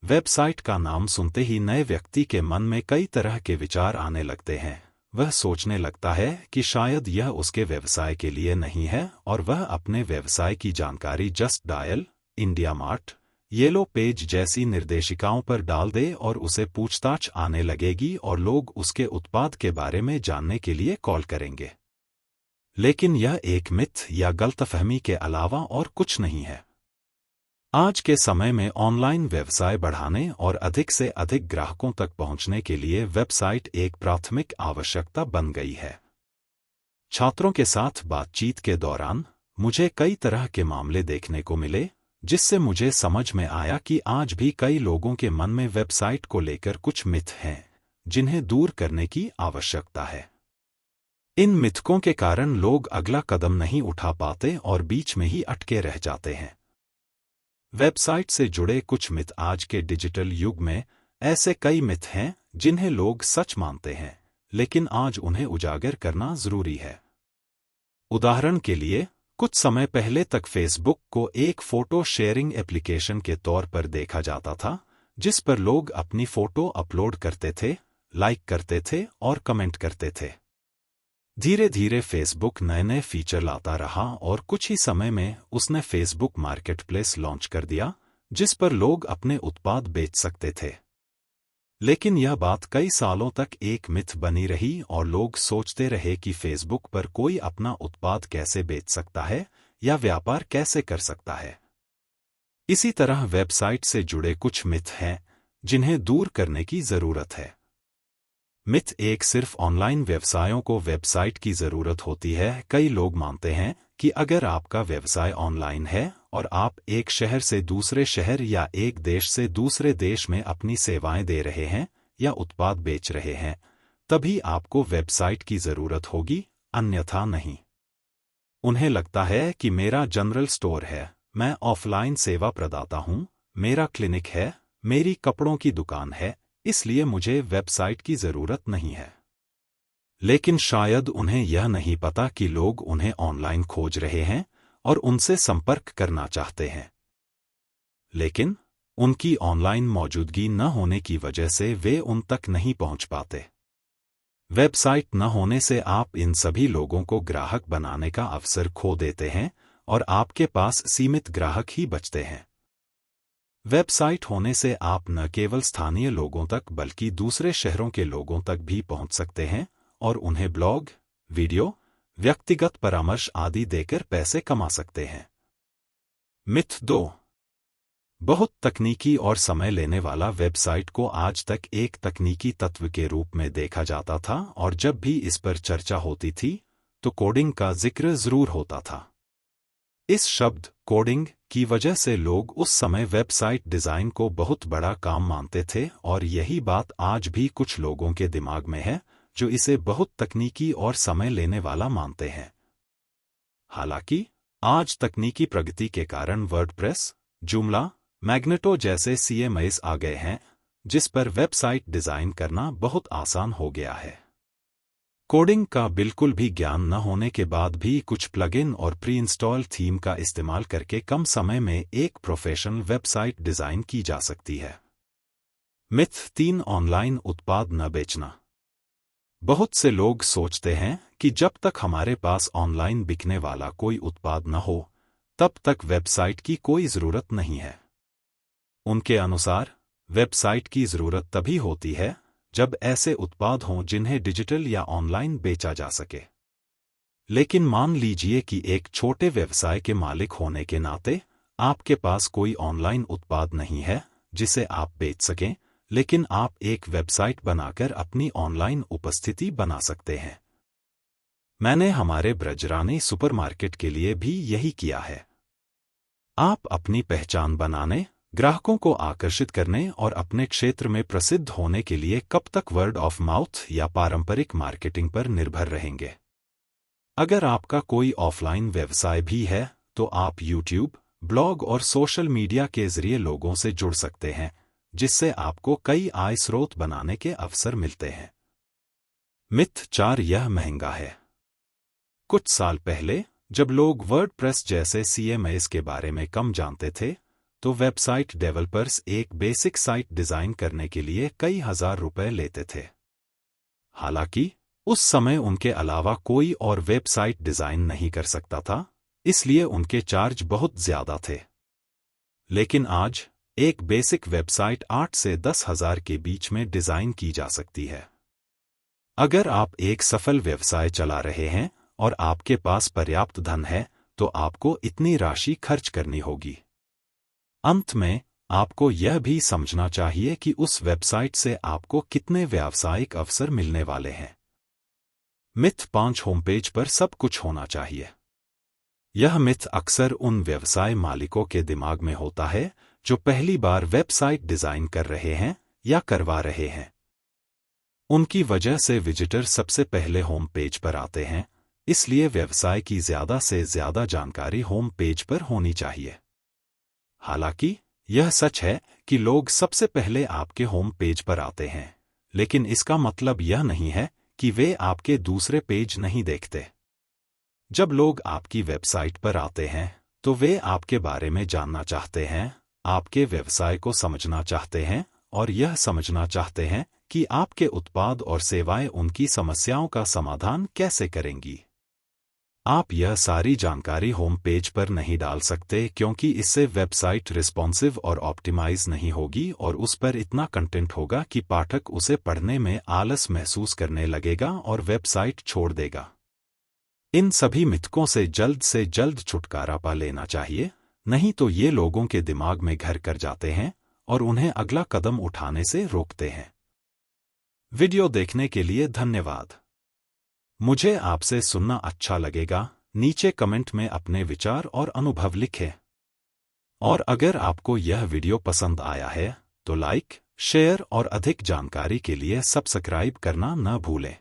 Website का नाम सुनते ही नए व्यक्ति के मन में कई तरह के विचार आने लगते हैं। वह सोचने लगता है कि शायद यह उसके व्यवसाय के लिए नहीं है और वह अपने व्यवसाय की जानकारी just dial, India mart, yellow page जैसी निर्देशिकाओं पर डाल दे और उसे पूछताछ आने लगेगी और लोग उसके उत्पाद के बारे में जानने के लिए कॉल करेंगे। लेकिन यह एक मिथ या गलतफहमी के अलावा और कुछ नहीं है। आज के समय में ऑनलाइन व्यवसाय बढ़ाने और अधिक से अधिक ग्राहकों तक पहुंचने के लिए वेबसाइट एक प्राथमिक आवश्यकता बन गई है। छात्रों के साथ बातचीत के दौरान मुझे कई तरह के मामले देखने को मिले, जिससे मुझे समझ में आया कि आज भी कई लोगों के मन में वेबसाइट को लेकर कुछ मिथ हैं, जिन्हें दूर करने की आवश्यकता है। इन मिथकों के कारण लोग अगला कदम नहीं उठा पाते और बीच में ही अटके रह जाते हैं। वेबसाइट से जुड़े कुछ मिथ। आज के डिजिटल युग में ऐसे कई मिथ हैं जिन्हें लोग सच मानते हैं, लेकिन आज उन्हें उजागर करना जरूरी है। उदाहरण के लिए, कुछ समय पहले तक फेसबुक को एक फोटो शेयरिंग एप्लीकेशन के तौर पर देखा जाता था, जिस पर लोग अपनी फोटो अपलोड करते थे, लाइक करते थे और कमेंट करते थे। धीरे धीरे फेसबुक नए नए फीचर लाता रहा और कुछ ही समय में उसने फेसबुक मार्केटप्लेस लॉन्च कर दिया, जिस पर लोग अपने उत्पाद बेच सकते थे। लेकिन यह बात कई सालों तक एक मिथ बनी रही और लोग सोचते रहे कि फेसबुक पर कोई अपना उत्पाद कैसे बेच सकता है या व्यापार कैसे कर सकता है। इसी तरह वेबसाइट से जुड़े कुछ मिथ हैं जिन्हें दूर करने की जरूरत है। मिथ एक, सिर्फ ऑनलाइन व्यवसायों को वेबसाइट की जरूरत होती है। कई लोग मानते हैं कि अगर आपका व्यवसाय ऑनलाइन है और आप एक शहर से दूसरे शहर या एक देश से दूसरे देश में अपनी सेवाएं दे रहे हैं या उत्पाद बेच रहे हैं, तभी आपको वेबसाइट की जरूरत होगी, अन्यथा नहीं। उन्हें लगता है कि मेरा जनरल स्टोर है, मैं ऑफलाइन सेवा प्रदाता हूं, मेरा क्लिनिक है, मेरी कपड़ों की दुकान है, इसलिए मुझे वेबसाइट की जरूरत नहीं है। लेकिन शायद उन्हें यह नहीं पता कि लोग उन्हें ऑनलाइन खोज रहे हैं और उनसे संपर्क करना चाहते हैं। लेकिन उनकी ऑनलाइन मौजूदगी न होने की वजह से वे उन तक नहीं पहुंच पाते। वेबसाइट न होने से आप इन सभी लोगों को ग्राहक बनाने का अवसर खो देते हैं और आपके पास सीमित ग्राहक ही बचते हैं। वेबसाइट होने से आप न केवल स्थानीय लोगों तक बल्कि दूसरे शहरों के लोगों तक भी पहुंच सकते हैं और उन्हें ब्लॉग, वीडियो, व्यक्तिगत परामर्श आदि देकर पैसे कमा सकते हैं। मिथ 2, बहुत तकनीकी और समय लेने वाला। वेबसाइट को आज तक एक तकनीकी तत्व के रूप में देखा जाता था और जब भी इस पर चर्चा होती थी तो कोडिंग का जिक्र जरूर होता था। इस शब्द कोडिंग की वजह से लोग उस समय वेबसाइट डिजाइन को बहुत बड़ा काम मानते थे और यही बात आज भी कुछ लोगों के दिमाग में है जो इसे बहुत तकनीकी और समय लेने वाला मानते हैं। हालांकि आज तकनीकी प्रगति के कारण वर्डप्रेस, जूमला, मैग्नेटो जैसे CMS आ गए हैं, जिस पर वेबसाइट डिजाइन करना बहुत आसान हो गया है। कोडिंग का बिल्कुल भी ज्ञान न होने के बाद भी कुछ प्लगइन और प्री इंस्टॉल थीम का इस्तेमाल करके कम समय में एक प्रोफेशनल वेबसाइट डिजाइन की जा सकती है। मिथ 3, ऑनलाइन उत्पाद न बेचना। बहुत से लोग सोचते हैं कि जब तक हमारे पास ऑनलाइन बिकने वाला कोई उत्पाद न हो, तब तक वेबसाइट की कोई जरूरत नहीं है। उनके अनुसार वेबसाइट की जरूरत तभी होती है जब ऐसे उत्पाद हों जिन्हें डिजिटल या ऑनलाइन बेचा जा सके। लेकिन मान लीजिए कि एक छोटे व्यवसाय के मालिक होने के नाते आपके पास कोई ऑनलाइन उत्पाद नहीं है जिसे आप बेच सकें, लेकिन आप एक वेबसाइट बनाकर अपनी ऑनलाइन उपस्थिति बना सकते हैं। मैंने हमारे ब्रजरानी सुपरमार्केट के लिए भी यही किया है। आप अपनी पहचान बनाने, ग्राहकों को आकर्षित करने और अपने क्षेत्र में प्रसिद्ध होने के लिए कब तक वर्ड ऑफ माउथ या पारंपरिक मार्केटिंग पर निर्भर रहेंगे? अगर आपका कोई ऑफलाइन व्यवसाय भी है तो आप यूट्यूब, ब्लॉग और सोशल मीडिया के जरिए लोगों से जुड़ सकते हैं, जिससे आपको कई आय स्रोत बनाने के अवसर मिलते हैं। मिथ 4, यह महंगा है। कुछ साल पहले जब लोग वर्डप्रेस जैसे CMS के बारे में कम जानते थे, तो वेबसाइट डेवलपर्स एक बेसिक साइट डिजाइन करने के लिए कई हजार रुपए लेते थे। हालांकि उस समय उनके अलावा कोई और वेबसाइट डिजाइन नहीं कर सकता था, इसलिए उनके चार्ज बहुत ज्यादा थे। लेकिन आज एक बेसिक वेबसाइट 8 से 10,000 के बीच में डिजाइन की जा सकती है। अगर आप एक सफल व्यवसाय चला रहे हैं और आपके पास पर्याप्त धन है, तो आपको इतनी राशि खर्च करनी होगी। अंत में आपको यह भी समझना चाहिए कि उस वेबसाइट से आपको कितने व्यावसायिक अवसर मिलने वाले हैं। मिथ 5 होमपेज पर सब कुछ होना चाहिए। यह मिथ अक्सर उन व्यवसाय मालिकों के दिमाग में होता है जो पहली बार वेबसाइट डिजाइन कर रहे हैं या करवा रहे हैं। उनकी वजह से विजिटर सबसे पहले होम पेज पर आते हैं, इसलिए व्यवसाय की ज्यादा से ज्यादा जानकारी होम पेज पर होनी चाहिए। हालांकि यह सच है कि लोग सबसे पहले आपके होम पेज पर आते हैं, लेकिन इसका मतलब यह नहीं है कि वे आपके दूसरे पेज नहीं देखते। जब लोग आपकी वेबसाइट पर आते हैं, तो वे आपके बारे में जानना चाहते हैं, आपके व्यवसाय को समझना चाहते हैं और यह समझना चाहते हैं कि आपके उत्पाद और सेवाएं उनकी समस्याओं का समाधान कैसे करेंगी। आप यह सारी जानकारी होम पेज पर नहीं डाल सकते, क्योंकि इससे वेबसाइट रिस्पॉन्सिव और ऑप्टिमाइज नहीं होगी और उस पर इतना कंटेंट होगा कि पाठक उसे पढ़ने में आलस महसूस करने लगेगा और वेबसाइट छोड़ देगा। इन सभी मिथकों से जल्द छुटकारा पा लेना चाहिए, नहीं तो ये लोगों के दिमाग में घर कर जाते हैं और उन्हें अगला कदम उठाने से रोकते हैं। वीडियो देखने के लिए धन्यवाद। मुझे आपसे सुनना अच्छा लगेगा। नीचे कमेंट में अपने विचार और अनुभव लिखें। और अगर आपको यह वीडियो पसंद आया है तो लाइक, शेयर और अधिक जानकारी के लिए सब्सक्राइब करना न भूलें।